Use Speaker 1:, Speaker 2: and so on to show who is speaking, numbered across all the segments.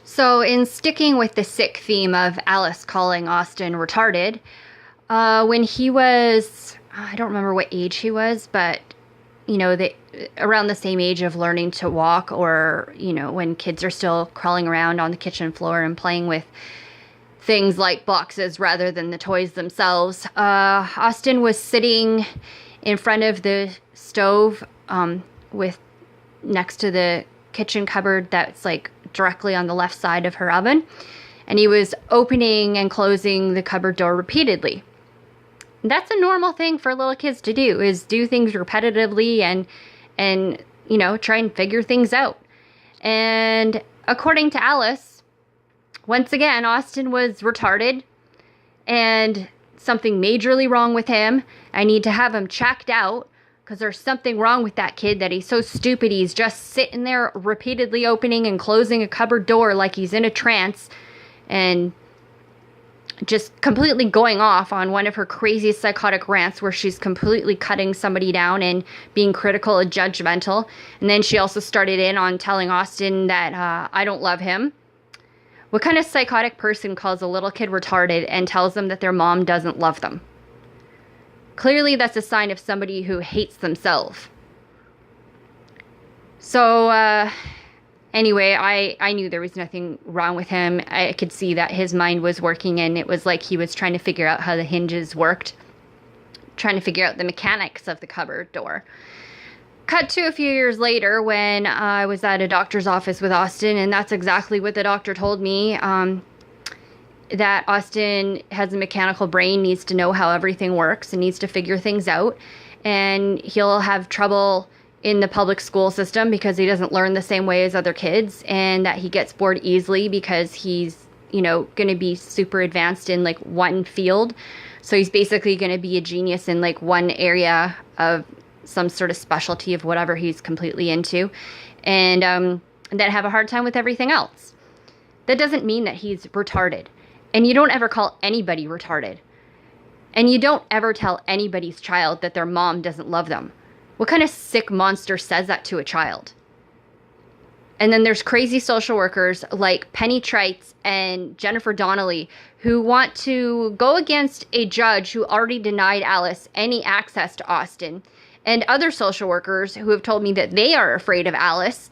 Speaker 1: So, in sticking with the sick theme of Alice calling Austin retarded, when he was, I don't remember what age he was, but, around the same age of learning to walk, or, when kids are still crawling around on the kitchen floor and playing with things like boxes rather than the toys themselves, Austin was sitting in front of the stove, with next to the kitchen cupboard that's like directly on the left side of her oven, and he was opening and closing the cupboard door repeatedly. That's a normal thing for little kids to do, is do things repetitively and try and figure things out. And according to Alice, once again, Austin was retarded and something majorly wrong with him. I need to have him checked out because there's something wrong with that kid, that he's so stupid he's just sitting there repeatedly opening and closing a cupboard door like he's in a trance, and just completely going off on one of her crazy psychotic rants where she's completely cutting somebody down and being critical and judgmental. And then she also started in on telling Austin that I don't love him. What kind of psychotic person calls a little kid retarded and tells them that their mom doesn't love them? Clearly, that's a sign of somebody who hates themselves. So, anyway, I knew there was nothing wrong with him. I could see that his mind was working, and it was like he was trying to figure out how the hinges worked, trying to figure out the mechanics of the cupboard door. Cut to a few years later when I was at a doctor's office with Austin, and that's exactly what the doctor told me. That Austin has a mechanical brain, needs to know how everything works, and needs to figure things out. And he'll have trouble in the public school system because he doesn't learn the same way as other kids, and that he gets bored easily because he's, going to be super advanced in like one field. So he's basically going to be a genius in like one area of some sort of specialty of whatever he's completely into, and then have a hard time with everything else. That doesn't mean that he's retarded. And you don't ever call anybody retarded. And you don't ever tell anybody's child that their mom doesn't love them. What kind of sick monster says that to a child? And then there's crazy social workers like Penny Trites and Jennifer Donnelly who want to go against a judge who already denied Alice any access to Austin, and other social workers who have told me that they are afraid of Alice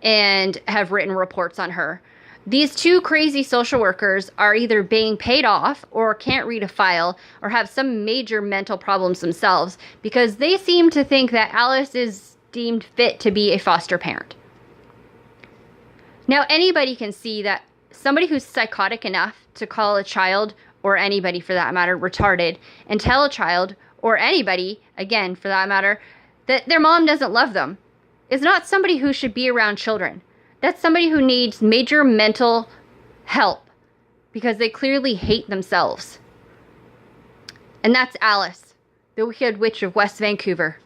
Speaker 1: and have written reports on her. These two crazy social workers are either being paid off or can't read a file or have some major mental problems themselves, because they seem to think that Alice is deemed fit to be a foster parent. Now, anybody can see that somebody who's psychotic enough to call a child, or anybody for that matter, retarded, and tell a child, or anybody, again for that matter, that their mom doesn't love them, is not somebody who should be around children. That's somebody who needs major mental help because they clearly hate themselves. And that's Alice, the Wicked Witch of West Vancouver.